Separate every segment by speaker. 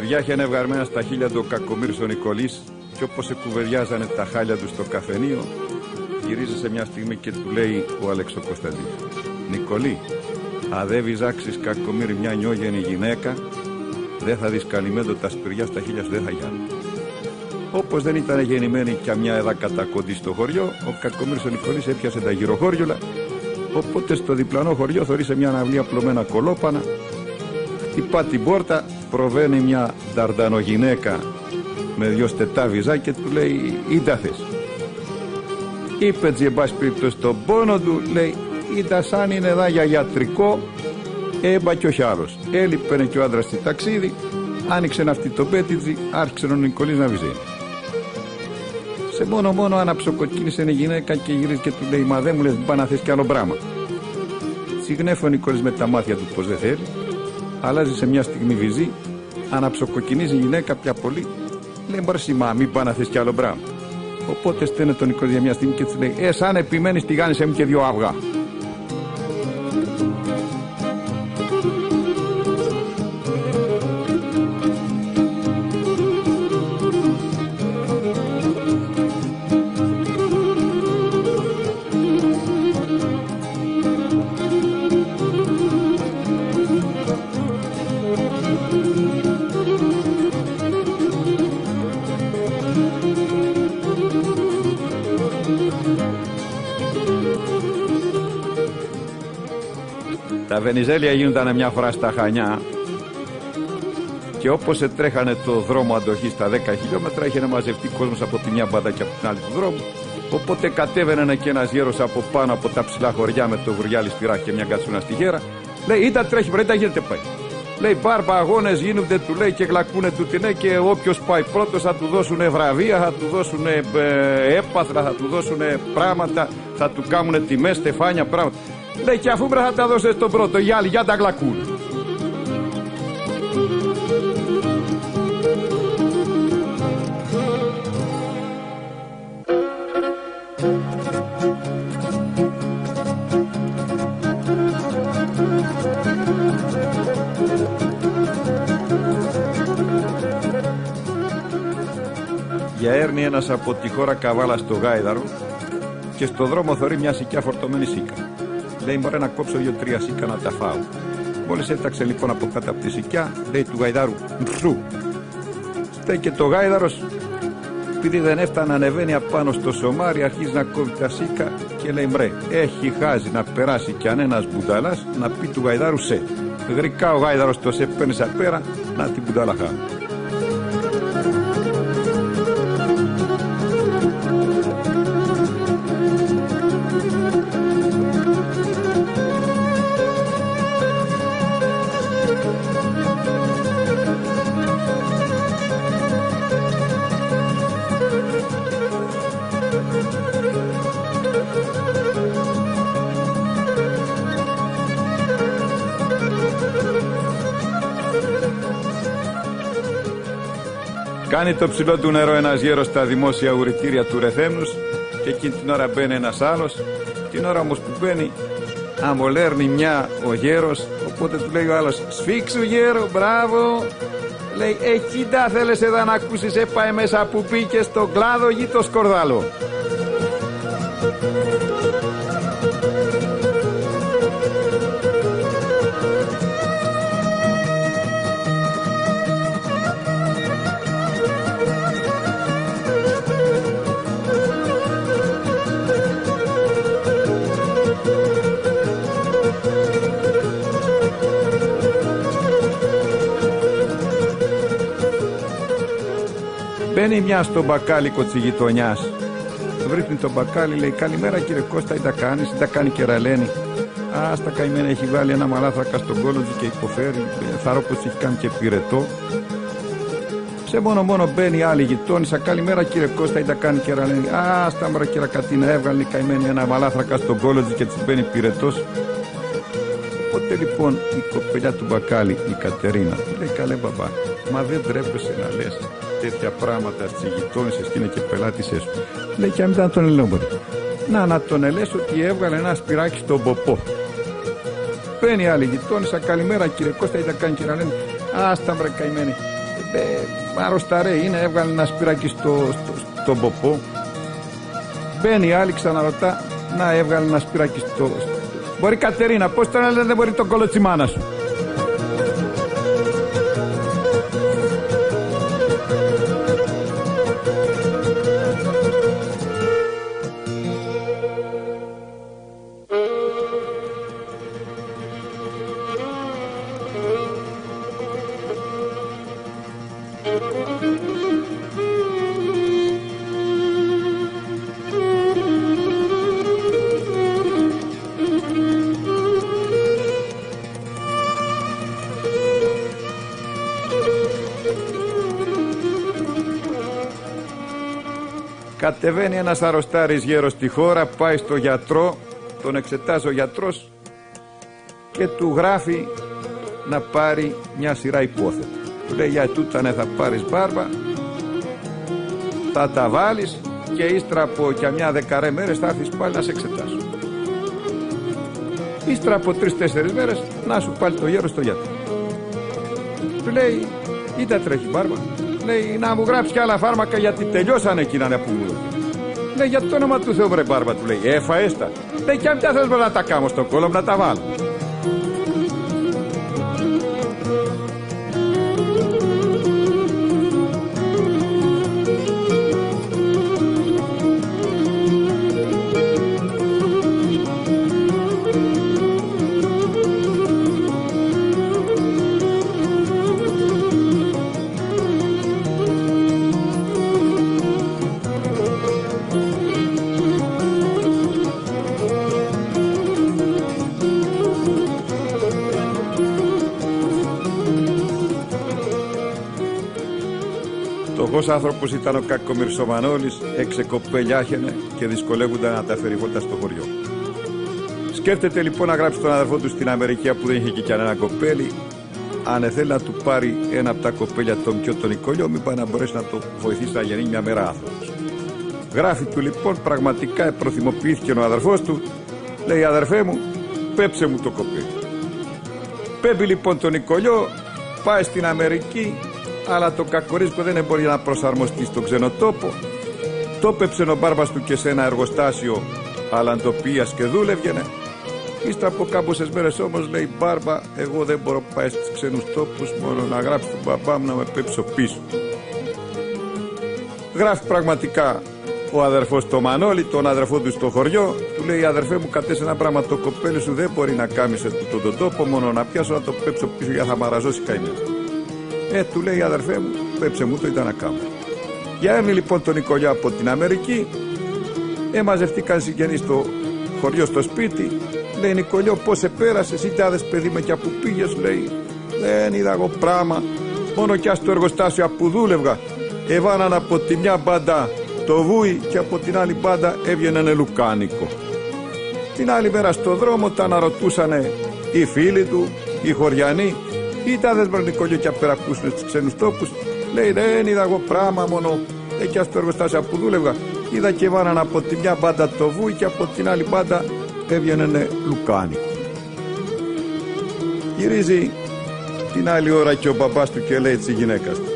Speaker 1: σπηριά είχαν βγαρμένα στα χείλια του ο Κακομοίρης ο Νικολής και όπως κουβεδιάζανε τα χάλια του στο καφενείο, γυρίζει σε μια στιγμή και του λέει ο Αλεξοκωνσταντίνος: «Νικολή, αν δεν βυζάξεις, Κακομοίρη, μια νιόγενη γυναίκα, δεν θα δεις καλυμμέντο τα σπηριά στα χείλια σου, δεν θα γιάνουν». Όπως δεν ήταν γεννημένη κι μια εδά κατακοντή στο χωριό, ο Κακομοίρης ο Νικολής έπιασε τα γυροχώριουλα, οπότε στο διπλανό χωριό θωρεί μια αυλή απλωμένα κολόπανα, χτυπά την πόρτα, προβαίνει μια νταρντανογυναίκα με 2 στετά βυζά και του λέει: «Ήντα θες». Είπε έτσι εν πάση περιπτώσει τον πόνο του, λέει: «Ήντα σαν είναι εδώ για ιατρικό, έμπα κι όχι άλλος». Έλειπαινε και ο άντρας στη ταξίδι, άνοιξε αυτή το πέτιτζι, άρχισε ο Νικολής να βυζένει. Σε μόνο αναψοκοκκίνησε η γυναίκα και γυρίζει και του λέει: «Μα δεν μου λες πά να θες κι άλλο πράγμα». Συγνέφει ο Νικολής με τα μάτια του πως δεν θέλει, αλλάζει σε μια στιγμή βυζί, αναψοκοκκινίζει η γυναίκα πια πολύ, λέει: «Μπαρσί, μα μην πά να θες κι άλλο πράγμα». Οπότε στέλνει τον Νικολή για μια στιγμή και του λέει: «Σαν επιμένεις, τηγάνισε μου και 2 αυγά». Τα Βενιζέλια γίνονταν μια φορά στα Χανιά και όπως τρέχανε το δρόμο αντοχή στα 10 χιλιόμετρα, είχε μαζευτεί κόσμος από τη μια μπάντα και από την άλλη του δρόμου, οπότε κατέβαινε και ένας γέρος από πάνω από τα ψηλά χωριά με το βουριάλι στη ράχη και μια κατσούνα στη γέρα. Λέει: «Ήτα τρέχει, βρέτα γίνεται πάει». Λέει: «Μπάρμπα αγώνες γίνονται», του λέει, «και γλακούνε του την και όποιος πάει πρώτος θα του δώσουν βραβεία, θα του δώσουν έπαθρα, θα του δώσουν πράγματα, θα του κάνουν τιμές, στεφάνια, πράγματα». Λέει: «Και αφού θα τα δώσετε στον πρώτο, οι άλλοι για τα γλακούν». Έρνει ένας από τη χώρα Καβάλα στο Γάιδαρο και στο δρόμο θωρεί μια σικιά φορτωμένη σίκα. Λέει: «Μωρέ, να κόψω 2-3 σίκα να τα φάω». Μόλις έταξε λοιπόν από κάτω από τη σικιά, λέει του Γαϊδάρου: «Μψού». Στέκε το Γάιδαρος, επειδή δεν έφτανε να ανεβαίνει απάνω στο σωμάρι, αρχίζει να κόβει τα σίκα και λέει: «Μπρε, έχει χάζει να περάσει κι αν ένας μπουνταλάς να πει του Γαϊδάρου σε». Γρικά ο Γάιδαρος το σε παίρνει σαν πέρα, να την μπουνταλά χάμε. Κάνει το ψηλό του νερό ένας γέρος στα δημόσια ουρητήρια του Ρεθέμνους και εκείνη την ώρα μπαίνει ένας άλλος. Την ώρα όμως που μπαίνει, αμολέρνει μια ο γέρος, οπότε του λέει ο άλλος: «Σφίξου γέρο, μπράβο». Λέει: «Εκεί τα θέλεις εδώ να ακούσεις, έπαε μέσα που πήκε στον κλάδο γη το σκορδάλο». Μπαίνει μια στο μπακάλικο της γειτονιάς. Βρίσκει τον μπακάλι, λέει: «Καλημέρα κύριε Κώστα, τι τα κάνεις?» «Τι τα κάνει κεραλένη?» «Α, στα καημένα έχει βάλει ένα μαλάθρακα στον κόλο του και υποφέρει. Θαρώ πως έχει κάνει και πυρετό». Σε μόνο μπαίνει άλλη γειτόνισσα: «Καλημέρα κύριε Κώστα, τι τα κάνει κεραλένη?» «Α, στα μωρά κύρα Κατίνα, έβγαλε καημένη ένα μαλάθρακα στον κόλο του και της μπαίνει πυρετός». Οπότε λοιπόν η κοπελιά του μπακάλι, η Κατερίνα, του λέει: «Καλέ μπαμπά, μα δεν τρέπεσαι να λες τέτοια πράγματα στις γειτόνισσες και είναι και πελάτησές σου?» Λέει: «Και αν ήταν τον ελαιόμορφο, να τον ελες ότι έβγαλε ένα σπυράκι στον ποπό». Μπαίνει άλλη γειτόνισσα: «Καλημέρα κύριε Κώστα, τι τα κάνει κεραλένη?» «Α, στα μπρε καημένη, Αρρωσταρέ είναι, έβγαλε ένα σπυράκι στον ποπό. Μπαίνει η άλλη, ξαναρωτά, να έβγαλε ένα σπυράκι στο... Μπορεί Κατερίνα, πώς τώρα λένε δεν μπορεί το κολοτσιμάνα σου. Κατεβαίνει ένας αρρωστάρης γέρος στη χώρα, πάει στο γιατρό, τον εξετάζει ο γιατρός και του γράφει να πάρει μια σειρά υπόθετα. Του λέει για τούτανε θα πάρεις μπάρμπα, θα τα βάλεις και ύστερα από και μια 10 μέρες θα έρθεις πάλι να σε εξετάσω. Ύστερα από 3-4 μέρες να σου πάλι το γέρο στο γιατρό. Του λέει ή τα τρέχει μπάρμπα. Λέει να μου γράψει κι άλλα φάρμακα γιατί τελειώσανε εκείνα που μου λέει. Λέει για το όνομα του Θεού βρε μπάρμπα, του λέει έφαες τα. Λέει κι αν πια θες να τα κάνω στο κόλλο μου να τα βάλω. Φτωχός άνθρωπος ήταν ο Κακομοίρης ο Μανώλης, εξεκοπελιάχαινε και δυσκολεύονταν να τα φερειχόταν στο χωριό. Σκέφτεται λοιπόν να γράψει τον αδερφό του στην Αμερική που δεν είχε και κανένα κοπέλι, αν θέλει να του πάρει ένα από τα κοπέλια τον πιο τον Νικολιό, μην πάει να μπορέσει να το βοηθήσει να γεννήσει μια μέρα άνθρωπος. Γράφει του λοιπόν, πραγματικά προθυμοποιήθηκε ο αδερφός του, λέει αδερφέ μου, πέψε μου το κοπέλι. Πέμπει λοιπόν τον Νικολιό, πάει στην Αμερική, αλλά το κακορίσκο δεν μπορεί να προσαρμοστεί στον ξενοτόπο. Το πέψε ο μπάρμπας του και σε ένα εργοστάσιο αλαντοπίας και δούλευγαινε. Ύστερα από κάμποσες μέρες όμως λέει μπάρμπα, εγώ δεν μπορώ να πάει στους ξένους τόπους, μόνο να γράψει τον μπαμπά μου να με πέψω πίσω. Γράφει πραγματικά ο αδερφός το Μανώλη, τον αδερφό του στο χωριό, του λέει αδερφέ μου κατέσαι ένα πράγμα, το κοπέλι σου δεν μπορεί να κάμισε τον τόπο, μόνο να πιάσω να το πέψω πίσω για θα μαραζώσει καημένο. Του λέει αδερφέ μου, πέψε μου το ήταν να κάνω. Για έμεινε λοιπόν τον Νικολιά από την Αμερική, μαζευτήκαν συγγενείς στο χωριό στο σπίτι, λέει Νικολιό πώς επέρασες, είτε άδες παιδί με κι που πήγες, λέει δεν είδα εγώ πράγμα, μόνο κι στο εργοστάσιο που δούλευγα, εβάναν από τη μια μπάντα το βούι και από την άλλη μπάντα έβγαινε λουκάνικο. Την άλλη μέρα στο δρόμο τα αναρωτούσανε οι φίλοι του, οι χωριανοί, ήταν δεν μπορεί Νικολιό και απερακούσουν στους ξένους τόπους. Λέει δεν είδα εγώ πράγμα, μόνο εκεί στο εργοστάσιο που δούλευγα είδα και βάναν από τη μια μπάντα το βούι και από την άλλη μπάντα έβγαινε λουκάνικο. Γυρίζει την άλλη ώρα και ο μπαμπάς του και λέει της γυναίκας του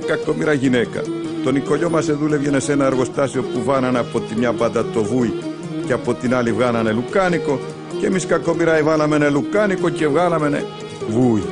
Speaker 1: κακομοίρα γυναίκα, το Νικολιό μας δούλευγε σε ένα εργοστάσιο που βάναν από τη μια μπάντα το βούι και από την άλλη βγάνανε λουκάνικο και εμείς κακομοίρα βάλαμε λουκάνικο και βγάλαμε βούι.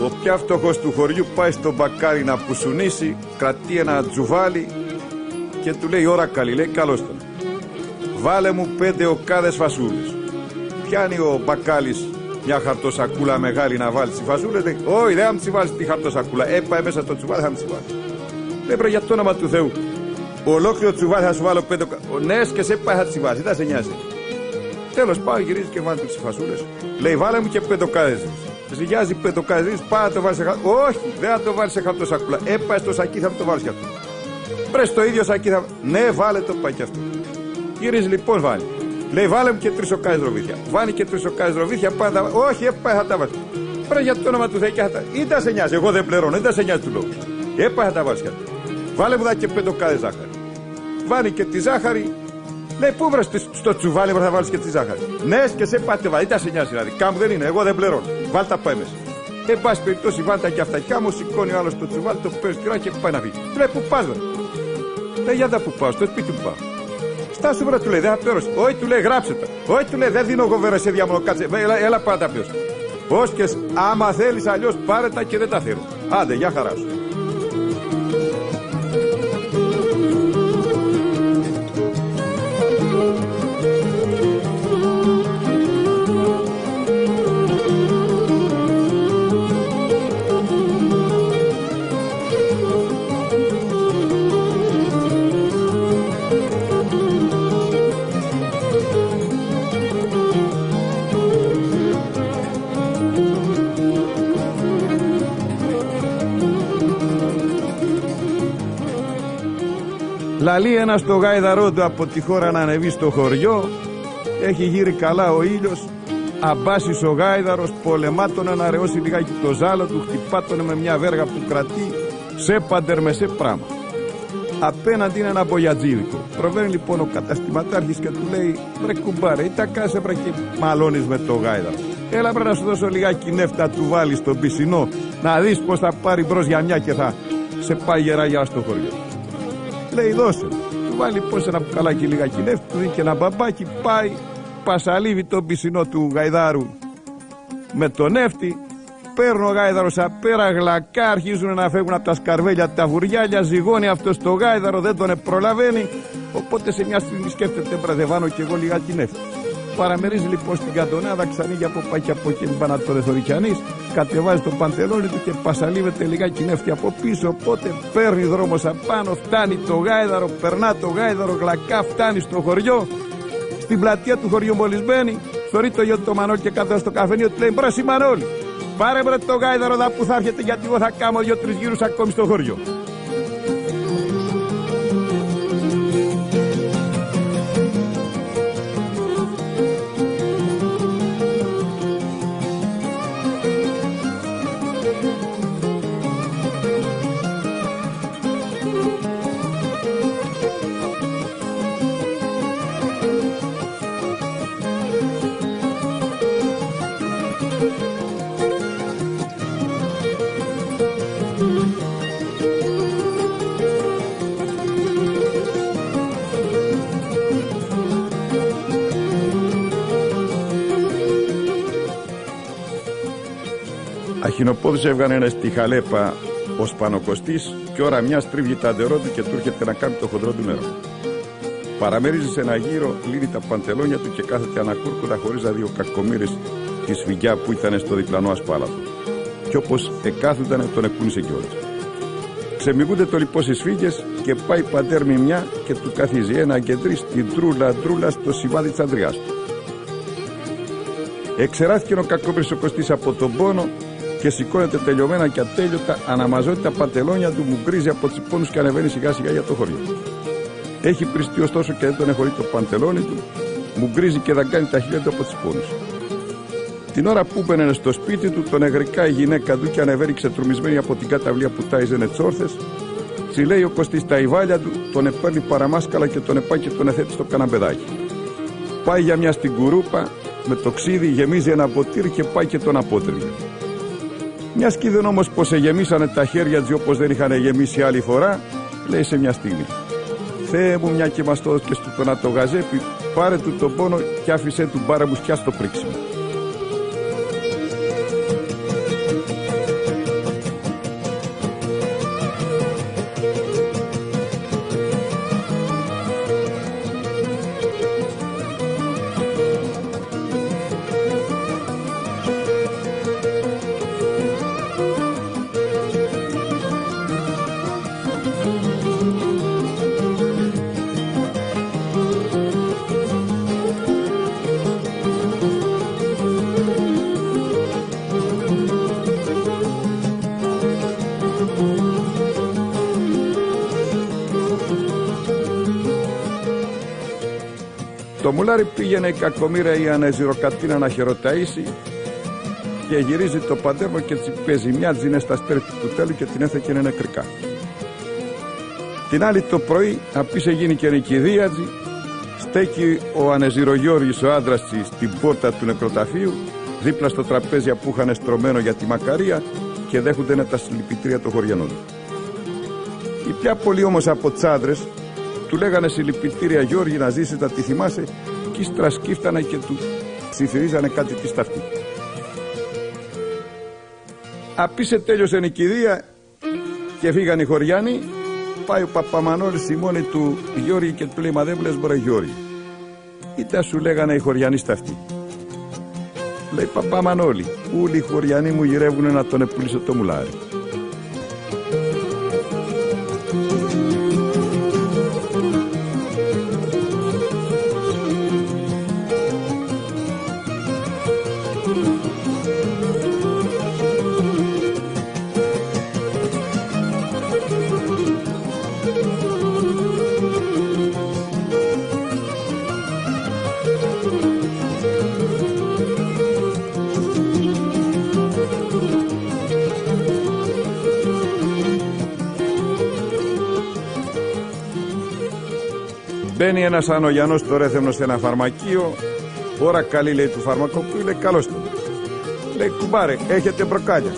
Speaker 1: Ο πια φτωχός του χωριού πάει στον μπακάρι να πουσουνίσει, κρατεί ένα τζουβάλι και του λέει ώρα καλή, λέει καλώς τον. Βάλε μου 5 οκάδες φασούλες. Πιάνει ο μπακάλης μια χαρτοσακούλα μεγάλη να βάλει τις φασούλες, λέει όχι δεν θα μου τις βάλεις τη χαρτοσακούλα, πάει μέσα στο τσουβάλι θα μου τις βάλεις. Λέει μπρο για το όνομα του Θεού, ολόκληρο τσουβάλι θα σου βάλω 5 οκάδες, ναι και σε πάει θα τις βάλεις, δεν σε νοιάζει. τέλος πάει, γυρίζει και βάλει τις φασούλες. Λέει βάλε μου και πεντοκάδες. Ζυγιάζει πεντοκάδες, πάει να το βάλει σε χαρτί. Όχι, δεν θα το βάλει σε χαρτοσακούλα. Έπαε στο σακί, θα το βάλει κι αυτό. Πρες το ίδιο σακί θα. Ναι, βάλε το, πάει κι αυτό. Γυρίζει λοιπόν, βάλει. Λέει βάλε μου και 3 οκάδες ροβίθια. Βάλει και 3 οκάδες ροβίθια, πάει να τα βάλει. Όχι, έπαε θα τα βάλει. Πρέπει για το όνομα του Θεού και θα τα. Ή τα σε νοιάζει, εγώ δεν πληρώνω, δεν τα σε νοιάζει του λόγου. Έπαε θα τα βάλει κι αυτό. Βάλε μου δά και 5 οκάδες ζάχαρη. Βάλει και τη ζάχαρη. Λέει πού βρες στο τσουβάλι θα βάλεις και τη ζάχαρη. Ναι, και σε πάτε βάλει, τα σε νοιάζει δηλαδή. Κάμου δεν είναι, εγώ δεν πληρώνω. Βάλ τα πάει μέσα. Εν πάση περιπτώσει, βάλ τα και αυτά. Κάμου σηκώνει ο άλλος το τσουβάλι, το παίρνει και πάει να βγει. Του λέει πού πας, βρε. Λέει για τα που πάω, στο σπίτι που πάω. Στάσου βρε, του λέει, δεν θα πληρώσει. Όχι, του λέει, γράψε τα. Όχι, του λέει, δεν δίνω εγώ βέβαια σε διάμονο, κάτσε. Έλα πάρα τα πληρώσει. Ως και άμα θέλεις αλλιώς πάρε τα και δεν τα θέλω. Άντε, για χαρά σου. Λαλεί ένα στο γάιδαρό του από τη χώρα να ανεβεί στο χωριό. Έχει γύρει καλά ο ήλιος. Αμπάσης ο γάιδαρος πολεμάτωνε να ρεώσει λιγάκι το ζάλο του. Χτυπάτωνε με μια βέργα που κρατεί. Σε παντερ σε πράγμα. Απέναντι είναι ένα μπογιατζίδικο. Προβαίνει λοιπόν ο καταστηματάρχης και του λέει: βρε κουμπάρε, ή τα κάσε βρε και μαλώνεις με το γάιδαρο. Έλα πρέπει να σου δώσω λιγάκι νεύτα, του βάλει στον πισινό. Να δεις πως θα πάρει μπρος για μια και θα σε πάει γεραγιά στο χωριό. Λέει δώσε. Του βάλει πως ένα μπουκαλάκι λιγάκι νεύτη, του δίνει και ένα μπαμπάκι, πάει, πασαλίβει τον πισινό του γαϊδάρου με το νεύτη. Παίρνει ο γάιδαρος απέρα, γλακά, αρχίζουν να φεύγουν από τα σκαρβέλια τα βουριάλια, ζυγώνει αυτό το γάιδαρο, δεν τον προλαβαίνει. Οπότε σε μια στιγμή σκέφτεται, μπραδεβάνω κι εγώ λιγάκι νεύτη. Παραμερίζει λοιπόν στην καντονάδα, ξανοίγει από πάει και από εκεί, μην πάει να το δεθωρεί κανείς. Κατεβάζει το παντελόνι του και πασαλίβεται λιγάκι νεύτη από πίσω. Οπότε παίρνει δρόμος απάνω, φτάνει το γάιδαρο, περνά το γάιδαρο, γλακά, φτάνει στο χωριό. Στην πλατεία του χωριού μόλις μπαίνει, θεωρεί το γιο του το Μανώλη και κάθεται στο καφενείο, του λέει: μπρος η Μανώλη, πάρε μπρε το γάιδαρο δα που θα έρχεται, γιατί εγώ θα κάνω 2-3 γύρους ακόμη στο χωριό. Αχινοπόδους έβγανε στη Χαλέπα ο Σπανοκοστής και ώρα μια τρίβει τα αντερό του και του έρχεται να κάνει το χοντρό του νερό. Παραμερίζει σε ένα γύρο, λύνει τα παντελόνια του και κάθεται ανακούρκουδα χωρίς να δει ο κακομοίρης τη σφυγιά που ήταν στο διπλανό ασπάλατο. Κι όπως εκάθουνταν τον εκούνησε κιόλας. Ξεμιγούνται το λοιπόν στις σφίγγες και πάει παντέρμη μια και του καθίζει ένα αγκεντρί στην τρούλα στο σημάδι της ανδριάς του. Εξεράθηκε ο κακομοίρης ο Κωστής από τον πόνο και σηκώνεται τελειωμένα και ατέλειωτα, αναμαζώνει τα παντελόνια του, μου γκρίζει από τις πόνους και ανεβαίνει σιγά σιγά για το χωριό. Έχει πριστεί ωστόσο και δεν τον εχωρεί το παντελόνι του, μου γκρίζει και δαγκάνει τα χείλια του από τις πόνους. Την ώρα που μπαίνε στο σπίτι του, τον εγρικά η γυναίκα του και ανεβαίνει ξετρομισμένη από την καταβλία που τάιζενε τις όρθες. Τσιλέει ο Κωστής τα ιβάλια του, τον επέρνει παραμάσκαλα και τον επάει και τον εθέτει στο καναμπεδάκι. Πάει για μια στην κουρούπα, με το ξύδι γεμίζει ένα ποτήρι και πάει και τον απότριβε. Μια κι είδε όμως πως γεμίσανε τα χέρια της όπως δεν είχαν γεμίσει άλλη φορά, λέει σε μια στιγμή: Θεέ μου, μια και μας το έδωκες του να το γαζέπι, πάρε του τον πόνο και άφησέ του μπάρα μου σκιά στο πρίξιμο. το μουλάρι, πήγαινε η κακομοίρα η Ανεζηροκατίνα να χειροταΐσει και γυρίζει το παντέρβο και τσι παίζει μια τζινέ στα στέρτη του τέλου και την έθεκε νεκρικά. Την άλλη το πρωί απίσε γίνει και νοικηδίατζη, στέκει ο Ανεζηρογιώργης ο άντρας της στην πόρτα του νεκροταφείου δίπλα στο τραπέζι που είχαν στρωμένο για τη μακαρία και δέχονται τα συλληπιτήρια των χωριανών. Οι πια πολλοί όμως από τις άντρες του λέγανε συλληπιτήρια Γιώργη να ζήσει, να τη θυμάσαι, και ύστερα σκύφτανε και του ψιθυρίζανε κάτι τη σταυτή. Απίσε τέλειωσε η κηδεία και φύγανε οι χωριάνοι. Πάει ο Παπαμανώλης στη μόνη του Γιώργη και του λέει: μα δεν μου λες μωρέ Γιώργη, είτε σου λέγανε οι χωριανοί σταυτοί. Λέει: Παπαμανώλη, όλοι οι χωριανοί μου γυρεύουνε να τον επουλήσω το μουλάρι. Μπαίνει ένας Ανογιανός στο Ρέθεμνο σε ένα φαρμακείο. Ώρα καλή, λέει, του φαρμακοποιού, λέει: καλώς το. Λέει: κουμπάρε, έχετε μπροκάλια?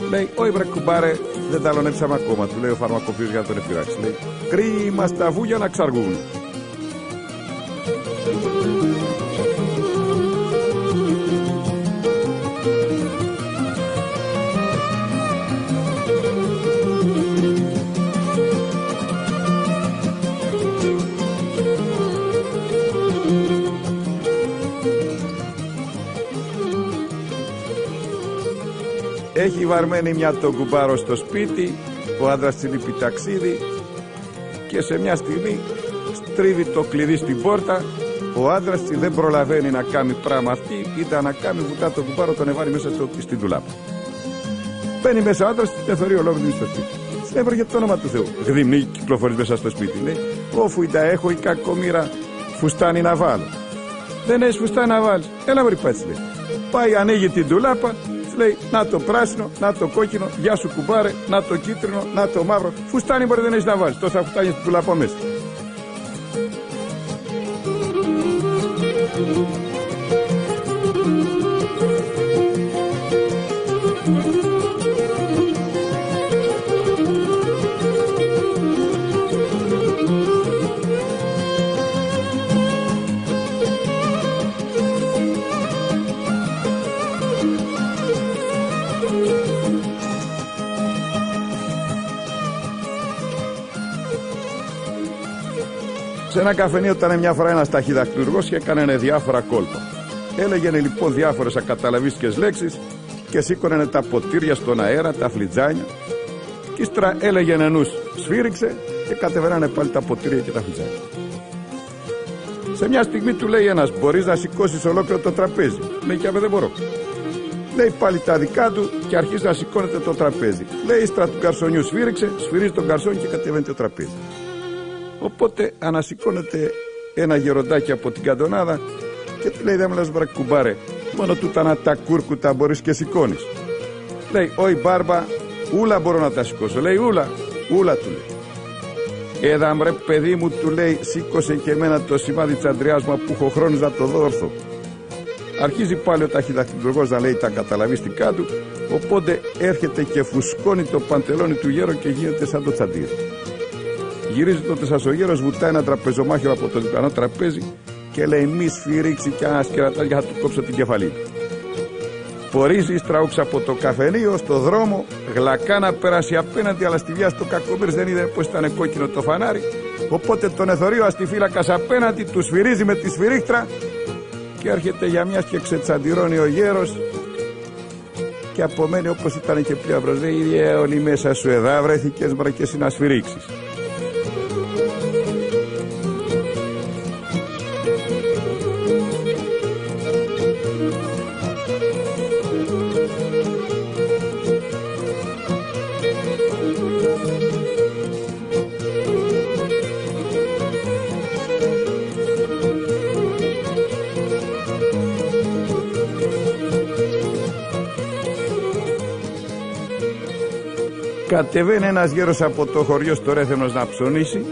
Speaker 1: Λέει: όχι βρε κουμπάρε, δεν τα λονέψαμε ακόμα. Του λέει ο φαρμακοποιός για να τον επειράξει. Λέει: κρίμα στα βούγια να ξαργούν. Έχει βαρμένη μια τον κουμπάρο στο σπίτι, ο άντρας τη λείπει ταξίδι και σε μια στιγμή στρίβει το κλειδί στην πόρτα. Ο άντρας τη δεν προλαβαίνει να κάνει πράγμα αυτή, ήταν να κάνει βουτά τον κουμπάρο, τον εβάρει μέσα στην τουλάπα. Μπαίνει μέσα ο άντρας, την θεωρεί ολόκληρη στο σπίτι. Συνέβρε για το όνομα του Θεού. Γδυμνή κυκλοφορεί μέσα στο σπίτι. Λέει: όφου τα έχω η κακομοίρα φουστάνι να βάλω. Δεν έχεις φουστάνι να βάλεις? Έλα βρει πάτσι, λέει. Πάει, ανοίγει την τουλάπα. Λέει: να το πράσινο, να το κόκκινο, γεια σου κουμπάρε, να το κίτρινο, να το μαύρο. Φουστάνι μπορεί δεν έχεις να βάλεις, τόσα φουστάνια στην τουλάπα μέσα. Σε ένα καφενείο ήταν μια φορά ένας ταχυδακτουργός και έκανε διάφορα κόλπα. Έλεγε λοιπόν διάφορες ακαταλαβίστικες λέξεις και σήκωνε τα ποτήρια στον αέρα, τα φλιτζάνια. Κι ύστερα έλεγε ενούς σφύριξε και κατεβαίνανε πάλι τα ποτήρια και τα φλιτζάνια. Σε μια στιγμή του λέει ένας: μπορείς να σηκώσεις ολόκληρο το τραπέζι? Λέει: και δεν μπορώ. Λέει πάλι τα δικά του και αρχίζει να σηκώνεται το τραπέζι. Λέει ύστερα του γκαρσονιού σφύριξε, σφυρίζει τον γκαρσόν και κατεβαίνει το τραπέζι. Οπότε ανασηκώνεται ένα γεροντάκι από την καντονάδα και του λέει: δεν μου λες βρε κουμπάρε, μόνο τούτα να τα κούρκουτα μπορείς και σηκώνεις? Λέει: όχι μπάρμπα, ούλα μπορώ να τα σηκώσω. Λέει: ούλα του λέει. Έδα μπρε παιδί μου, του λέει, σήκωσε και εμένα το σημάδι της αντριάς μου που έχω χρόνος να το δω όρθο. Αρχίζει πάλι ο ταχυδακτουργός να λέει τα καταλαβίστικά του, οπότε έρχεται και φουσκώνει το παντελόνι του γέρο και γίνεται σαν το τσαντήρι. Γυρίζει τότε σας ο γέρος, βουτάει ένα τραπεζομάχυρο από το διπλανό τραπέζι και λέει: μη σφυρίξει κι ένα σκερατάκι, θα του κόψω την κεφαλή. Πορίζει στραούξα από το καφενείο στο δρόμο, γλακά να πέρασε απέναντι, αλλά στη βιά στο κακομοίρης δεν είδε πως ήταν κόκκινο το φανάρι. Οπότε τον εθωρεί ο αστιφύλακας απέναντι, του σφυρίζει με τη σφυρίχτρα και έρχεται για μιας και ξετσαντηρώνει ο γέρος και απομένει όπως ήταν και πλέον. Λέει: όλοι μέσα σου εδά βρέθηκες μπρα και εσύ να σφυρίξεις. Κατεβαίνει ένας γέρος από το χωριό στο Ρέθεμνος να ψωνίσει,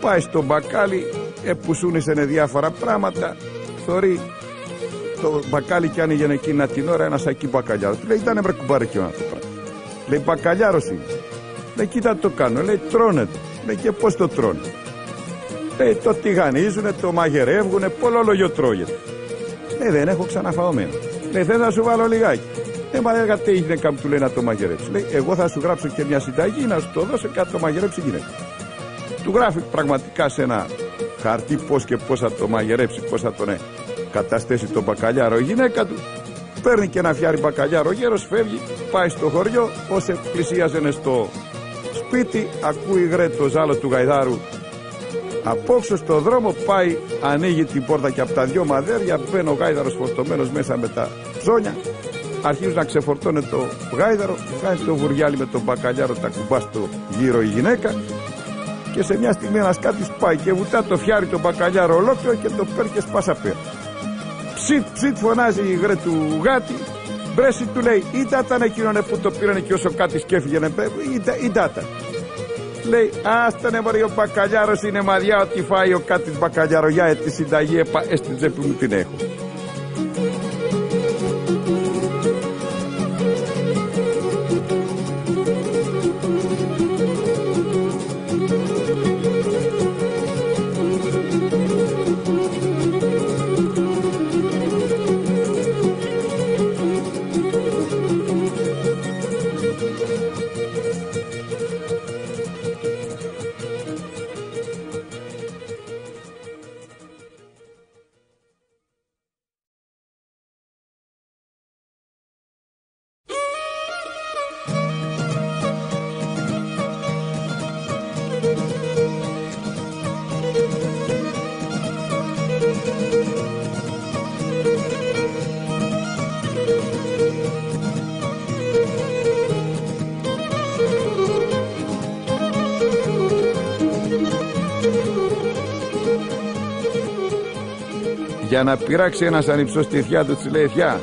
Speaker 1: πάει στο μπακάλι, επουσούνισανε διάφορα πράγματα, θωρεί το μπακάλι και άνοιγε εκείνα την ώρα ένα σακί μπακαλιάρο. Του λέει, ήτανε βρε κουμπάρε και αυτό πράγμα. Λέει, μπακαλιάρος είναι. Λέει, κοίτα το κάνω. Λέει, τρώνεται. Λέει, και πώς το τρώνε. Λέει, το τηγανίζουνε, το μαγειρεύουνε, πολλόλογιο τρώγεται. Λέει, δεν έχω ξαναφαωμένο. Λέει, δεν θα σου βάλω λιγάκι. Μα έλεγα τι γυναίκα μου, του λέει, να το μαγειρέψει. Λέει, εγώ θα σου γράψω και μια συνταγή να σου το δώσω και να το μαγειρέψει η γυναίκα. Του γράφει πραγματικά σε ένα χαρτί πώς και πώς θα το μαγειρέψει, πώς θα τον καταστήσει τον μπακαλιάρο η γυναίκα του. Παίρνει και ένα φιάρι μπακαλιάρο, ο γέρος φεύγει, πάει στο χωριό. Όσο πλησίαζε στο σπίτι, ακούει γρε το ζάλο του γαϊδάρου απόξω στο δρόμο. Πάει, ανοίγει την πόρτα και από τα δυο μαδέρια μπαίνει ο γάιδαρος φορτωμένος μέσα με τα ψώνια. Αρχίζουν να ξεφορτώνε το γάιδαρο, κάνει το βουριάλι με τον μπακαλιάρο, τα κουμπά στο γύρω η γυναίκα. Και σε μια στιγμή ένας κάτης πάει και βουτά το φιάρι τον μπακαλιάρο ολόκληρο και το παίρνει και σπάσα πέρα. Ψιτ, ψιτ, φωνάζει η γρε του γάτη. Μπρέσι, του λέει, ήταν εκείνον που το πήρανε και όσο κάτι σκέφυγαινε, ήταν. Λέει, άστανε μωρή, ο μπακαλιάρος είναι μαδιά, ότι φάει ο κάτης μπακαλιάρο, για τη συνταγή στην τσέπη μου την έχω. Για να πειράξει ένας ανυψός στη θιά του, της λέει, θιά,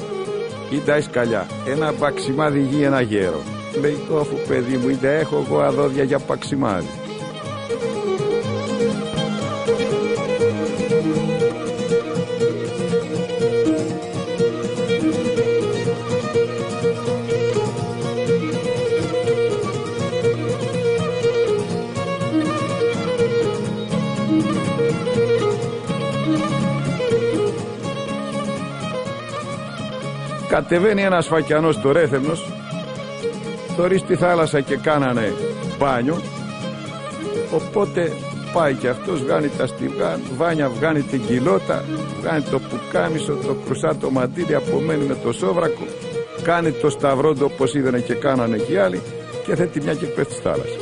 Speaker 1: ήντα σκαλιά, ένα παξιμάδι γη ένα γέρο. Λέει, το αφού παιδί μου, ήντα έχω εγώ αδόδια για παξιμάδι. Κατεβαίνει ένας φακιανός στο Ρέθεμνος, θωρεί στη θάλασσα και κάνανε μπάνιο. Οπότε πάει και αυτός, βγάνει τα βάνια, βγάνει την κοιλώτα, βγάνει το πουκάμισο, το κρουσά, το μαντίλι, απομένει με το σόβρακο, κάνει το σταυρόντο όπως είδανε και κάνανε και οι άλλοι και θέτει μια και πέφτει στη θάλασσα.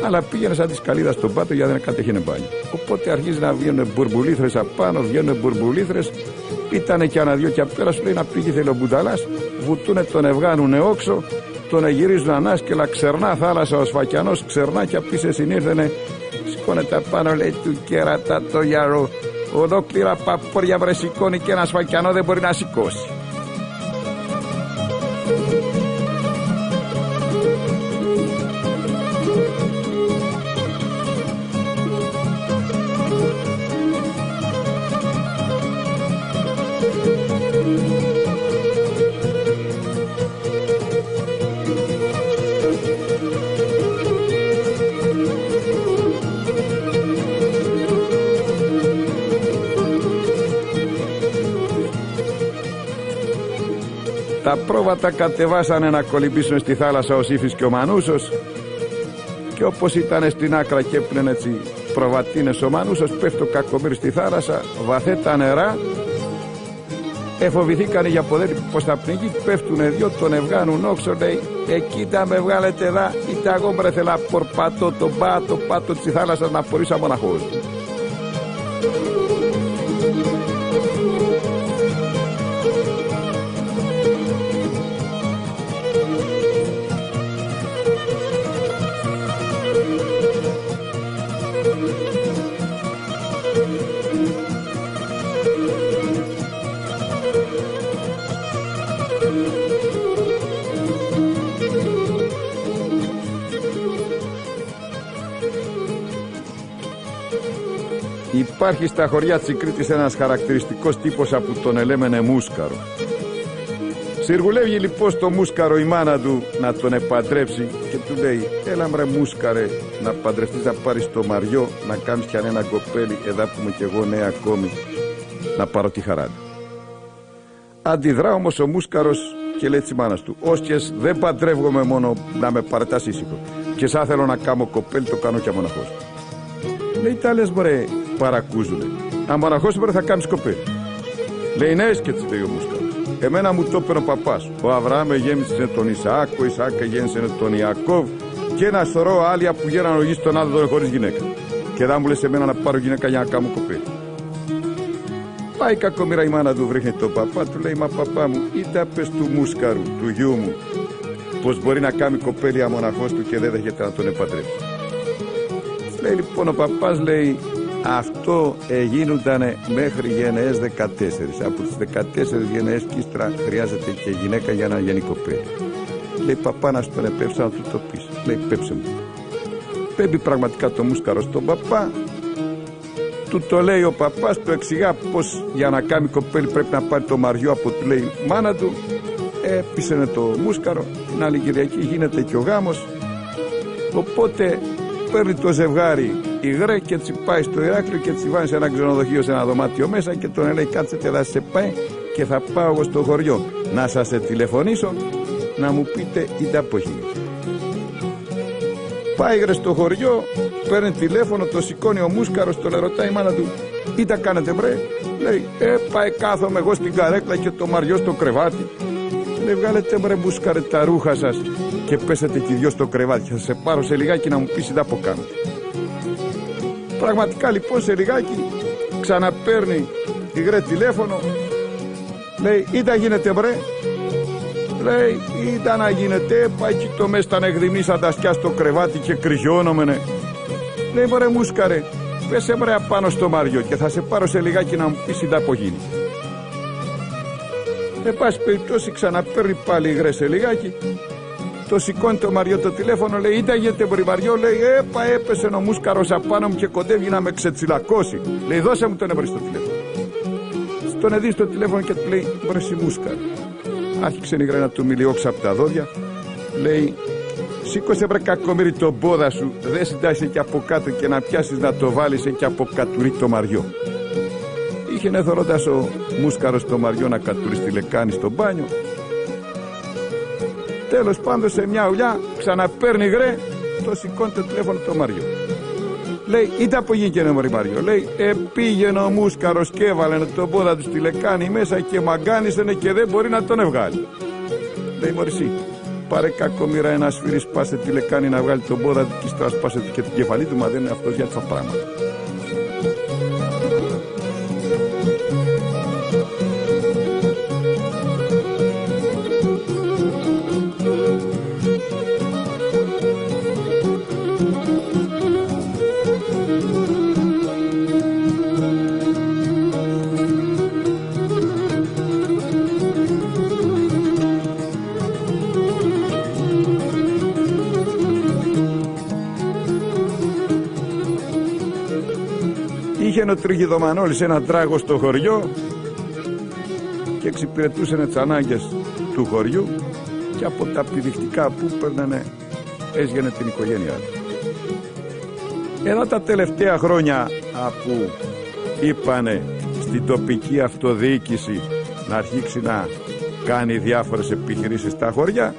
Speaker 1: Αλλά πήγαινε σαν τη σκαλίδα στον πάτο γιατί δεν κατέχαινε μπάνιο. Οπότε αρχίζει να βγαίνουν μπουρμπουλήθρες απάνω, βγαίνουν μπουρμπουλήθρες. Ήτανε και ένα δυο και απ' πέρα, σου λέει, να πήγε θέλει ο Μπουνταλάς, βουτούνε, τον ευγάνουνε όξο, τον εγυρίζουν ανάσκελα, ξερνά θάλασσα ο σφακιανός, ξερνά και απίσε συνήρθενε, σηκώνεται απάνω, λέει, του κέρατα το γιαρό, ολόκληρα παπόρια βρε σηκώνει και ένα σφακιανό δεν μπορεί να σηκώσει. Τα πρόβατα κατεβάσανε να κολυμπήσουν στη θάλασσα ο Σύφης και ο Μανούσος και όπως ήταν στην άκρα και έπνεν έτσι προβατίνες ο Μανούσος, πέφτει ο Κακομοίρης στη θάλασσα, βαθέτα νερά, εφοβηθήκανε για ποδέλη πως θα πνιγεί, πέφτουνε δυο, τον ευγάνουν όξο, λέει, κοίτα με βγάλετε εδώ, είτε εγώ μπρεθελά πορπατώ τον πάτο της θάλασσας να πορείσα μοναχός. Υπάρχει στα χωριά της Κρήτης ένας χαρακτηριστικός τύπος που τον ελέμενε Μούσκαρο. Σιργουλεύει λοιπόν στο Μούσκαρο η μάνα του να τον επαντρέψει και του λέει: έλα μρε Μούσκαρε, να παντρευτείς, να πάρεις το Μαριό, να κάνεις κι αν ένα κοπέλι, εδά που είμαι κι εγώ νέα ακόμη, να πάρω τη χαρά του. Αντιδρά όμως ο Μούσκαρος και λέει της μάνας του: όσκες δεν παντρεύομαι μόνο να με παρετάς ήσυχο, και σαν θέλω να κάνω κοπέλι το κάνω κι αμοναχός. Λέει: τα λες μωρέ παρακούζουνε, αμοναχός μωρέ θα κάνεις κοπέλι. Λέει: ναι, έσκετσι, λέει ο Μούσκαρος. Εμένα μου το έπαιρνε ο παπάς. Ο Αβραάμ γέμισε τον Ισαάκ, ο Ισαάκ γέμισε τον Ιακώβ και ένα σωρό άλλοι που γέραν ο γης τον άδωδο χωρίς γυναίκα. Και δά μου λες εμένα να πάρω γυναίκα για να κάνω κοπέλι. Πάει κακομοίρα η μάνα του, βρίσκει τον παπά, του λέει: μα παπά μου, είτε πες του Μούσκαρου, του γιού μου, πως μπορεί να κάνει κοπέλι αμοναχός του και δεν δέχεται να τον επαντρέψει. Λέει λοιπόν ο παπάς, λέει: αυτό γίνονταν μέχρι γενναίες 14. Από τις 14 γενναίες και ύστερα χρειάζεται και γυναίκα για να γίνει κοπέλι. Λέει: παπά, να σου τον επέψω να του το πεις. Λέει: πέψε μου. Πέμπει πραγματικά το Μούσκαρο στον παπά. Του το λέει ο παπάς, του εξηγά πως για να κάνει κοπέλι πρέπει να πάρει το Μαριό από του λέει μάνα του. Πείσαινε το Μούσκαρο. Την άλλη Κυριακή γίνεται και ο γάμος. Οπότε παίρνει το ζευγάρι η Γρέ και έτσι πάει στο Ηράκλειο και έτσι βάζει σε ένα ξενοδοχείο, σε ένα δωμάτιο μέσα και τον λέει: κάτσετε, θα σε πάει και θα πάω εγώ στο χωριό να σας τηλεφωνήσω να μου πείτε είτε από εκεί. Πάει η Γρέ στο χωριό, παίρνει τηλέφωνο, το σηκώνει ο Μούσκαρος, τον ρωτάει η μάνα του: τι τα κάνετε μπρε? Λέει: πάει, κάθομαι εγώ στην καρέκλα και το Μαριό στο κρεβάτι. Λέει: βγάλετε μπρε Μούσκαρε τα ρούχα σας και πέσετε και οι δυο στο κρεβάτι, θα σε πάρω σε λιγάκι να μου πεις τι τα αποκάνετε. Πραγματικά λοιπόν σε λιγάκι ξαναπαίρνει η Γρέ τηλέφωνο, λέει: είτε γίνεται μπρε? Λέει: είτε να γίνεται, πάει και το μέσα τα εκδημίσα τα σκιά στο κρεβάτι και κρυζιώνομενε. Λέει: μπρε Μούσκαρε, πέσε μπρε απάνω στο Μαριό και θα σε πάρω σε λιγάκι να μου πεις τι τα απογίνει. Πάση περιπτώσει ξαναπαίρνει πάλι η Γρέ σε λιγάκι, το σηκώνει το Μαριό το τηλέφωνο, λέει: είτε γίνεται μπρε Μαριό? Λέει: έπεσε ο Μούσκαρος απάνω μου και κοντεύει να με ξετσιλακώσει. Λέει: δώσε μου τον εμπρε στο τηλέφωνο. Στον εδεί στο τηλέφωνο και του λέει: μπρε συ Μούσκαρε. Άρχιξε η Γρέ να του μιλιόξει από τα δόντια. Λέει: σήκωσε μπρε κακομοίρη τον πόδα σου, δεν συντάσσε και από κάτω και να πιάσεις να το βάλεις και από κατουρί το Μαριό. Είχε νεθωρώντας ο Μούσκαρος το Μαριό να κατουρί στη λεκάνη στο μπάνιο. Τέλος πάντων σε μια ουλιά ξαναπαίρνει η Γρέ, το σηκώνει το τηλέφωνο το Μαριό. Λέει: είτε απογίνηκε μωρή Μαριό? Λέει: πήγαινε ο Μούσκαρος και έβαλε τον πόδα του στη λεκάνη μέσα και μαγκάνισανε και δεν μπορεί να τον βγάλει. Λέει: μωρή, πάρε κακομοίρα ένα σφυρί, σπάσε τη λεκάνη να βγάλει τον πόδα του και ύστερα σπάσε και την κεφαλή του, μα δεν είναι αυτός για αυτά πράγματα. Είχε ο Τριγιδομανόλης ένα τράγο στο χωριό και εξυπηρετούσε τις ανάγκες του χωριού και από τα πηδηχτικά που παίρνανε έσγαινε την οικογένειά του. Εδώ τα τελευταία χρόνια που είπανε στην τοπική αυτοδιοίκηση να αρχίσει να κάνει διάφορες επιχειρήσεις στα χωριά,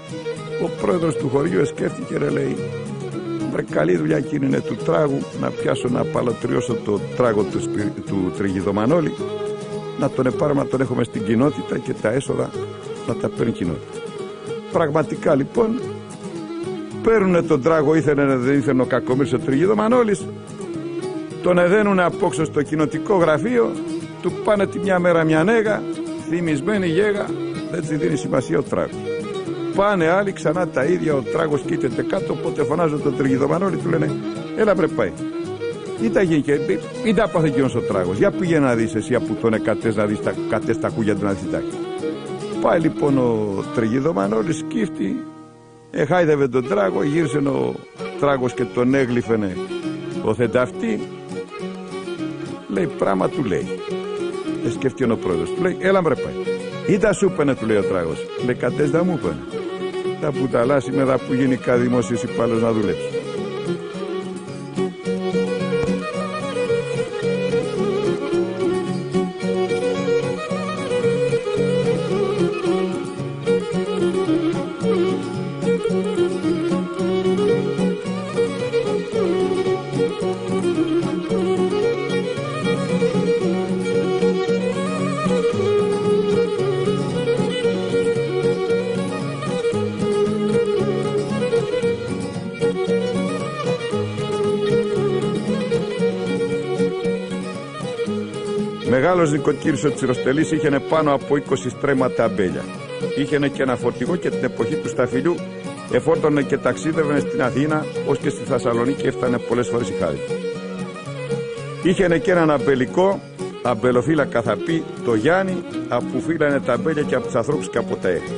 Speaker 1: ο πρόεδρος του χωριού σκέφτηκε, ρε, λέει: βρε, καλή δουλειά εκείνη είναι του τράγου, να πιάσω να παλωτριώσω το τράγο του Τριγιδομανόλη, να τον πάρουμε, να τον έχουμε στην κοινότητα και τα έσοδα να τα παίρνει κοινότητα. Πραγματικά λοιπόν παίρνουνε τον τράγο, δεν ήθελε ο κακομοίρης ο Τριγιδομανόλης, τον εδένουνε απόξω στο κοινοτικό γραφείο, του πάνε τη μια μέρα μια νέγα, θυμισμένη γέγα, δεν της δίνει σημασία ο τράγος. Πάνε άλλοι ξανά τα ίδια, ο τράγος κοίταται κάτω, οπότε φωνάζουν τον Τριγιδομανόλη, του λένε: έλα μπρε πάει. Ή τα γίνει και ή τα πάθε εκείνος ο τράγος. Για πήγε να δεις εσύ από τον εκατές να δεις τα κούγια του να δεις τα. Πάει λοιπόν ο Τριγιδομανόλης, σκύφτη, εχάιδευε τον τράγο, γύρισε ο τράγος και τον έγλυφαινε ο θενταυτή. λέει πράγμα, του λέει. Σκέφτηκε ο πρόεδρος, του λέει, έλα μπρε πάει. Ή τα σου πένε, του λέει ο τράγος. Λέει, κατές da μου πένε. Τα πουταλάσει με δα που γενικά δημόσιος υπάλληλος να δουλέψει. Μεγάλος νοικοκύρης ο Τσιροστελής, είχαινε πάνω από 20 στρέμματα αμπέλια. Είχαινε και ένα φορτηγό και την εποχή του σταφυλιού εφόρτωνε και ταξίδευε στην Αθήνα, ως και στη Θεσσαλονίκη έφτανε πολλές φορές η χάρη. Είχαινε και έναν αμπελικό, αμπελοφύλακα θα πει, το Γιάννη, που φύλανε τα αμπέλια και από τους ανθρώπους και από τα έθνη.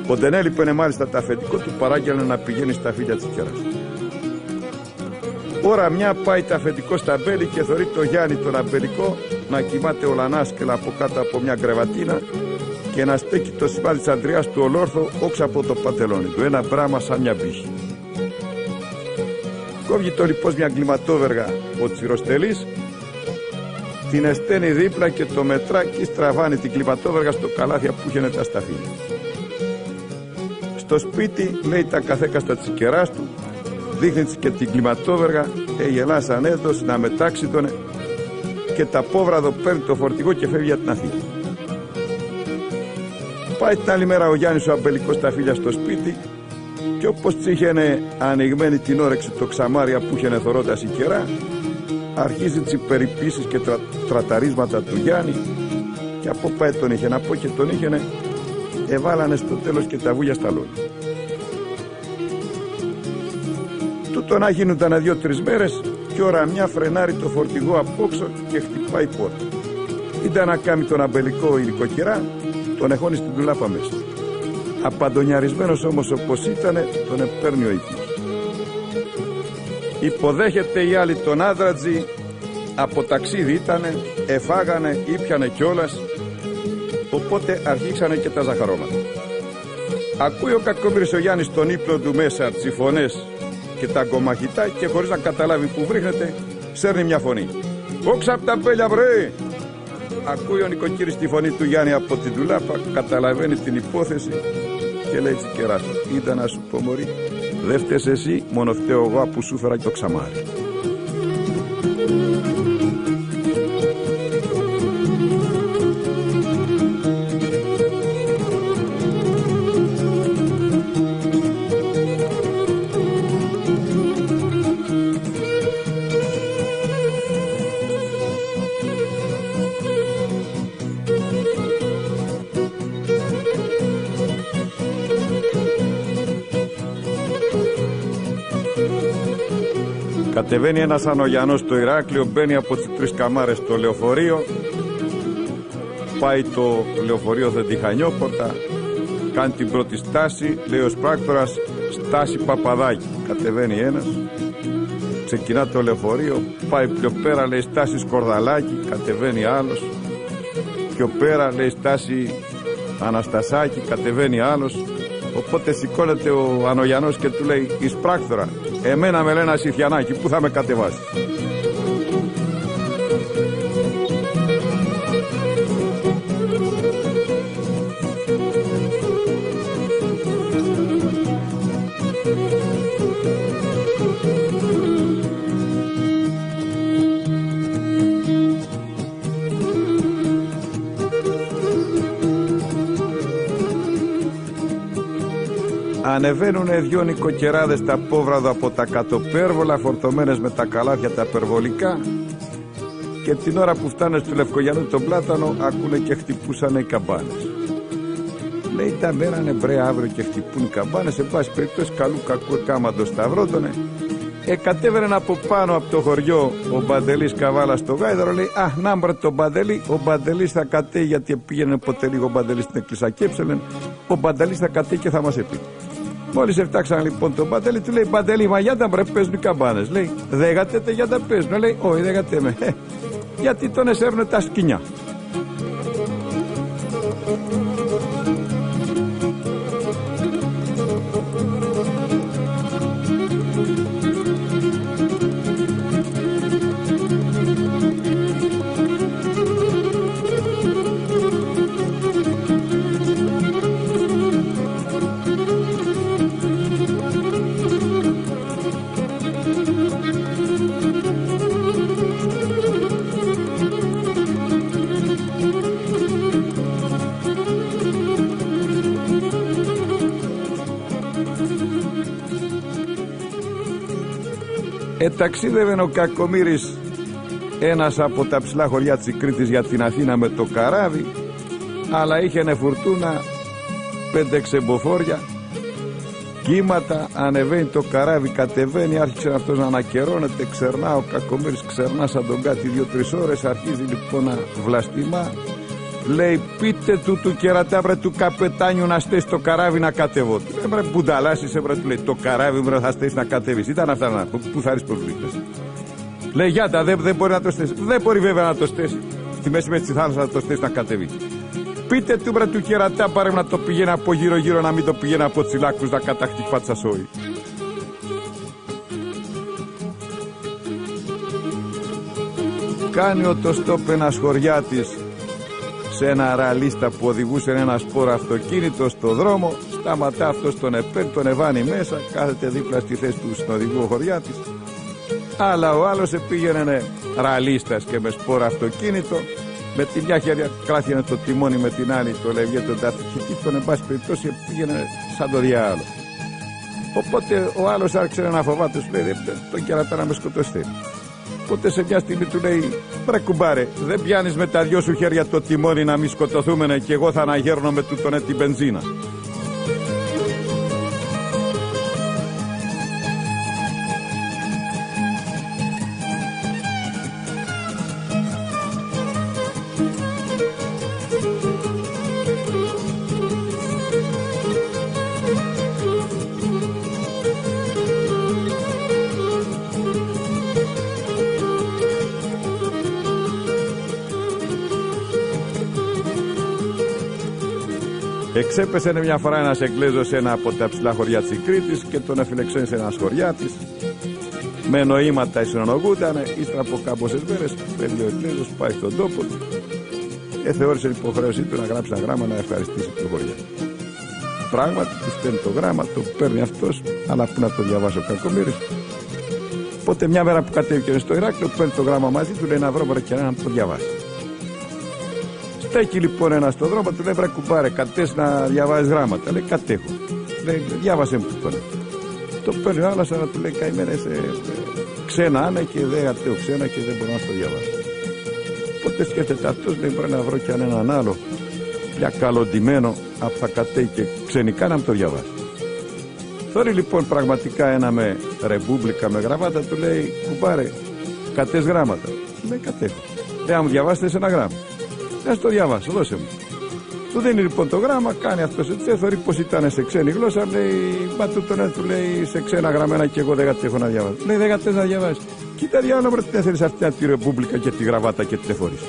Speaker 1: Ο Ντενέλιπαινε μάλιστα τα αφεντικό του, παράγγελνε να πηγαίνει στα φύλλα της κέρας. Ώρα μια πάει τα αφεντικό στα αμπέλι και θωρεί το Γιάννη τον αμπελικό να κοιμάται ολανάσκελα από κάτω από μια κρεβατίνα και να στέκει το σημάδι της αντριάς του ολόρθο όξω από το παντελόνι του, ένα μπράμα σαν μια μπύχη. Κόβει το λοιπόν μια κλιματόβεργα ο Τσιροστελής, την εσταίνει δίπλα και το μετρά και στραβάνει την κλιματόβεργα στο καλάθια που είχαινε τα σταφύλια. Στο σπίτι λέει τα καθέκαστα της κεράς του, δείχνει και την κλιματόβεργα, γελάς ανέδος να μετάξει τον και τα πόβραδο παίρνει το φορτηγό και φεύγει για την Αθήνα. Πάει την άλλη μέρα ο Γιάννης ο αμπελικός στα φίλια στο σπίτι και όπως είχαινε ανοιγμένη την όρεξη το ξαμάρια που είχαινε θωρώτας η κερά, αρχίζει τις περιποίησεις και τραταρίσματα του Γιάννη και από πάει τον είχε να πω και τον είχαινε, εβάλανε στο τέλος και τα βούλια στα λόγια. Τούτο να γίνονταν 2-3 μέρες και ώρα μια φρενάρει το φορτηγό απόξω και χτυπάει πόρτα. Ήταν να κάνει τον αμπελικό η νοικοκυρά, τον εχώνει στην ντουλάπα μέσα. Απαντονιαρισμένος όμως όπως ήτανε, τον επέρνει ο οίκος. Υποδέχεται οι άλλοι τον άδρατζη, από ταξίδι ήτανε, εφάγανε, ήπιανε κιόλας, οπότε αρχίξανε και τα ζαχαρώματα. Ακούει ο κακομοίρης ο Γιάννης τον ύπνο του μέσα τις φωνές και τα κομμαχητά και χωρίς να καταλάβει που βρίσκεται, σέρνει μια φωνή. «Όξα απ' τα μπέλια βρε!» Ακούει ο νοικοκύρης τη φωνή του Γιάννη από την ντουλάπα, καταλαβαίνει την υπόθεση και λέει της κεράς του, «Είδα να σου πω μωρή, δε φταίς εσύ, μόνο φταίω εγώ που σου φέρα το ξαμάρι». Κατεβαίνει ένας Ανογιανός στο Ηράκλειο, μπαίνει από τις 3 καμάρες στο λεωφορείο, πάει το λεωφορείο Δεντιχανιόπορτα, κάνει την πρώτη στάση, λέει ο σπράκτορας «Στάση Παπαδάκη». Κατεβαίνει ένας, ξεκινά το λεωφορείο, πάει πιο πέρα, λέει «Στάση Σκορδαλάκη», κατεβαίνει άλλος, πιο πέρα λέει «Στάση Αναστασάκη», κατεβαίνει άλλος, οπότε σηκώνεται ο Ανογιανός και του λέει «Εις πράκτορα, εμένα με λένε Ασιθιανάκη, πού θα με κατεβάσει?» Ανεβαίνουνε 2 νοικοκυράδες τα πόβραδα από τα κατοπέρβολα φορτωμένες με τα καλάθια τα περβολικά και την ώρα που φτάνε στο Λευκογιαννού τον Πλάτανο ακούνε και χτυπούσανε οι καμπάνες. Λέει τα μέρανε μπρε αύριο και χτυπούν οι καμπάνες, σε πάση περιπτώσει καλού κακού κάμαντο σταυρότωνε. Κατέβαινε από πάνω από το χωριό ο Μπαντελής Καβάλα στο Γάιδαρο, λέει «Α, να μπρε τον Μπαντελή, ο Μπαντελής θα κατέβει γιατί πήγαινε ποτέ λίγο ο Μπαντελής στην εκκλησία και έψελεν, ο Μπαντελής θα κατέβει και θα μας επεί». Μόλις έφταξαν λοιπόν τον Παντελή, του λέει: Παντελή, μα για τα μπρε παίζουν οι καμπάνες. Λέει: δεν γατέτε για τα παίζουν. Λέει: όχι, δεν γατέμε. Γιατί τον εσέρνουν τα σκοινιά. Ταξίδευε ο Κακομοίρης, ένας από τα ψηλά χωριά της Κρήτης, για την Αθήνα με το καράβι, αλλά είχε φουρτούνα 5 ξεμποφόρια, κύματα, ανεβαίνει το καράβι, κατεβαίνει, άρχισε αυτός να ανακερώνεται, ξερνά ο Κακομοίρης, ξερνά σαν τον κάτι 2-3 ώρες, αρχίζει λοιπόν να βλαστημά. Λέει: πείτε του κερατά βρε του καπετάνιου να στέσει το καράβι να κατεβώ. Του λέει: βρε μπουνταλάσεις, βρε, του λέει, το καράβι βρε θα στέσει να κατέβεις. Ήταν αυτά να πού θα ρίξει προβλήτες. Λέει: γιάτα, δεν μπορεί να το στέσει. Δεν μπορεί βέβαια να το στέσει. Στη μέση με τη θάλασσα να το στέσει να κατεβεί. Πείτε του βρε του κερατά πάρε να το πηγαίνει από γύρω-γύρω, να μην το πηγαίνει από τσιλάκους να καταχτεί πατσασόη. Κάνει ο το στόπ ένας χωριάτης σε ένα ραλίστα που οδηγούσε ένα σπόρο αυτοκίνητο στο δρόμο. Σταματά αυτός τον επέν, τον εβάνει μέσα, κάθεται δίπλα στη θέση του στον οδηγό χωριάτης. Αλλά ο άλλος πήγαινε ραλίστας και με σπόρο αυτοκίνητο, με τη μια χέρια κράτιανε το τιμόνι, με την άλλη το λευγέ τον ταρχική, τον εν πάση περιπτώσει πήγαινε σαν το διάλογο. Οπότε ο άλλος άρχισε να φοβάται, σου λέει: τον κερατά να με σκοτωστεί. Οπότε σε μια στιγμή του λέει: βρε κουμπάρε, δεν πιάνεις με τα 2 σου χέρια το τιμόνι να μη σκοτωθούμενε και εγώ θα αναγέρνω με τούτον την μπενζίνα. Εξέπεσε μια φορά ένας Εγγλέζος σε ένα από τα ψηλά χωριά της Κρήτης και τον εφιλεξένησε ένας χωριάτης. Με νοήματα συνονογούτανε, ύστερα από κάμποσες μέρες φεύγει ο Εγγλέζος, πάει στον τόπο του και θεώρησε την υποχρέωσή του να γράψει ένα γράμμα να ευχαριστήσει το χωριά. Πράγματι του στέλνει το γράμμα, το παίρνει αυτός, αλλά πού να το διαβάσει ο Κακομοίρης. Οπότε μια μέρα που κατέβηκε στο Ηράκλειο, παίρνει το γράμμα μαζί του, λέει: να βρω και να το διαβάσει. Στέκει λοιπόν ένα στον δρόμο, του λέει: βρε κουμπάρε, κατές να διαβάζεις γράμματα. Λέει: κατέχω. Λέει: διάβασε μου το. Το παίρνει ο άλλος, αλλά του λέει: καημένε, ξένα είναι και δεν κατέχω ξένα και δεν μπορώ να το διαβάσω. Οπότε σκέφτεται αυτός, λέει: πρέπει να βρω κι αν έναν άλλο, πια καλοντημένο, από θα κατέχει και ξενικά να μου το διαβάσει. Θόρυ λοιπόν πραγματικά ένα με ρεμπούμπλικα με γραβάτα, του λέει: κουμπάρε, κατές γράμματα. Λέει: κατέχω. Λέει: μου διαβάσετε ένα γράμμα. Να το διαβάσω, δώσε μου. Του δίνει λοιπόν το γράμμα, κάνει αυτός έτσι, θεωρεί πως ήταν σε ξένη γλώσσα, λέει: μα τούτον του λέει σε ξένα γραμμένα και εγώ δεν κατέχω να διαβάσω. Λέει: δεν κατέχω να διαβάσει. Κοίτα διάολο, βρε, τι θέλεις αυτή τη ρεπούμπλικα και τη γραβάτα και τη φορείς.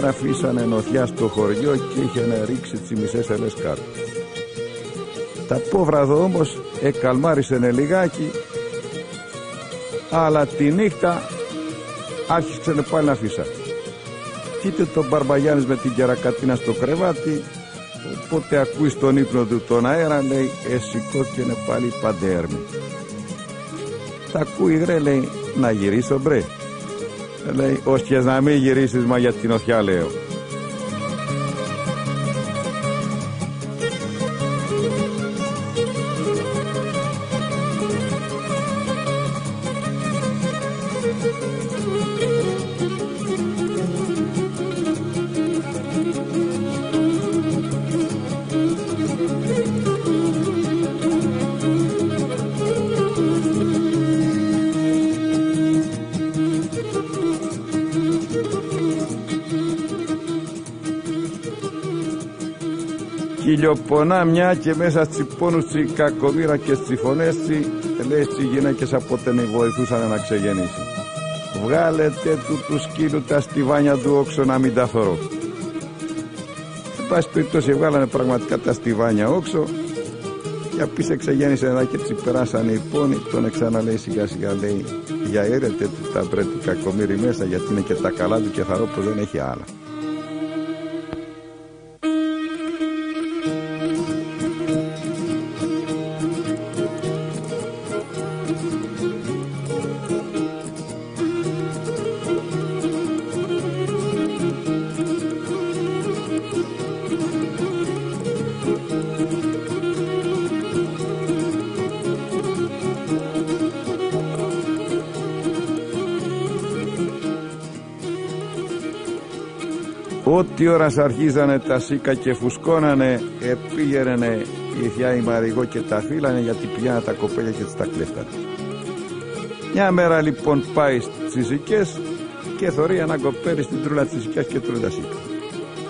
Speaker 1: Αφήσανε νοθιά στο χωριό και είχε ρίξει τις μισές ελές κάτω. Τα πόβραδο όμως εκαλμάρισανε λιγάκι, αλλά τη νύχτα άρχισε πάλι να φύσα. Κοίται τον Μπαρμπαγιάννης με την κερακατίνα στο κρεβάτι, οπότε ακούει στον ύπνο του τον αέρα, λέει: σηκώθηκε πάλι παντέρμη. Τα ακούει, γρε, λέει: να γυρίσω, μπρε. Λέει: όχι και να μην γυρίσεις, μα για την οθιά λέω. Χιλιοπονά μια και μέσα τσι πόνους τσι κακομήρα και τσι φωνές τσι, λέει τσι γυναίκες από τένε βοηθούσαν να ξεγεννήσει. Βγάλετε του σκύλου τα στιβάνια του όξο να μην τα θωρώ. Εν πάση περιπτώσει βγάλανε πραγματικά τα στιβάνια όξο. Για πίσε ξεγέννησε ένα και τσι περάσανε οι πόνοι. Τον ξαναλέει σιγά σιγά, λέει, για έρετε του τα πρέπει κακομύρι μέσα, γιατί είναι και τα καλά του και χαρό που δεν έχει άλλα. Ό,τι ώρας αρχίζανε τα σίκα και φουσκώνανε, επήγαινε η θιά η Μαριγώ και τα φύλανε, γιατί πηγαίνανε τα κοπέλια και τα κλέφτανε. Μια μέρα λοιπόν πάει στις σικές και θωρεί ένα κοπέλι στην τρούλα της σικιάς και τρούλα τα σίκα.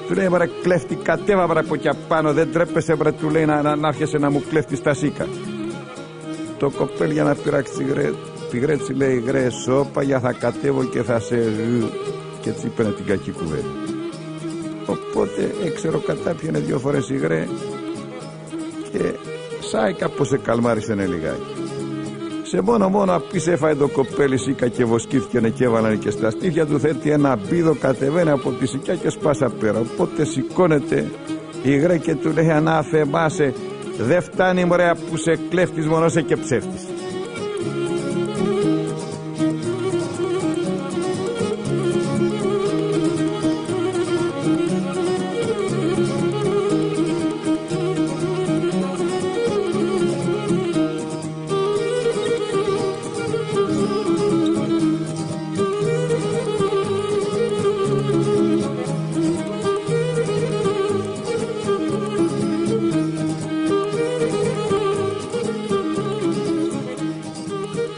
Speaker 1: Του λέει, βρε κλέφτη, κατέβα βρε από εκεί απάνω, δεν τρέπεσαι βρε, του λέει, να έρχεσαι να μου κλέφτεις τα σίκα. Το κοπέλι για να πειράξει τη γρέτσι λέει, γρέ σώπα, για θα κατέβω και θα σε και έτσι είπαινε την κακή κουβέντα. Οπότε έξερο κατάπιανε 2 φορές η γρέ και σάι κάπως σε καλμάρισανε λιγάκι. Σε μόνο απείς έφαε το κοπέλι σίκα και βοσκήθηκανε και έβαλανε και στα στήθια του, θέτει ένα μπίδο, κατεβαίνει από τη σικιά και σπάσα πέρα. Οπότε σηκώνεται η γρέ και του λέει, ανά θεμάσαι, δεν φτάνει μωρέα που σε κλέφτης, μόνο σε και ψεύτης.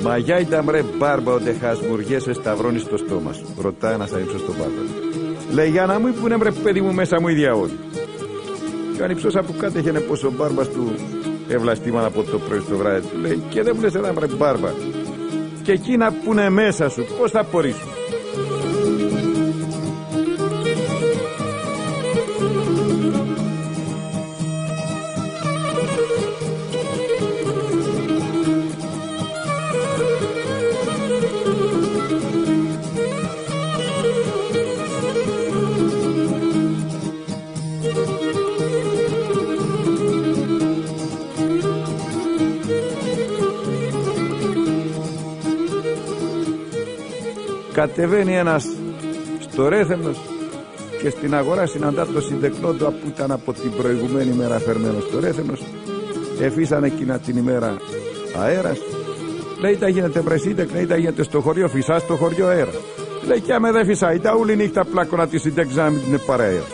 Speaker 1: Μαγιά ήταν ρε μπάρμπα, ότε χασμουριέσαι σταυρώνει στο στόμα σου. Ρωτά ένας ανήψος στον μπάρμπα. Λέει, για να μου πούνε ρε παιδί μου μέσα μου ίδια όλοι. Και ο ανήψος από κάτω είχε πως ο μπάρμπας του ευλαστήμαν από το πρωί στο βράδυ. Του λέει, και δεν μου λες ένα ρε μπάρμπα, και εκεί να πούνε μέσα σου, πώς θα απορρίσουν. Κατεβαίνει ένας στο Ρέθεμνος και στην αγορά συναντά το συντεκνό του που ήταν από την προηγουμένη μέρα φερμένο στο Ρέθεμνος. Εφίσανε εκείνα την ημέρα αέρας. Λέει, τα γίνεται βρε σύντεκνε, τα γίνεται στο χωριό, φυσά στο χωριό αέρα. Λέει, και άμα δεν φυσάει, τα όλη νύχτα πλάκωνα τη συντέξα να μην την παραέρα.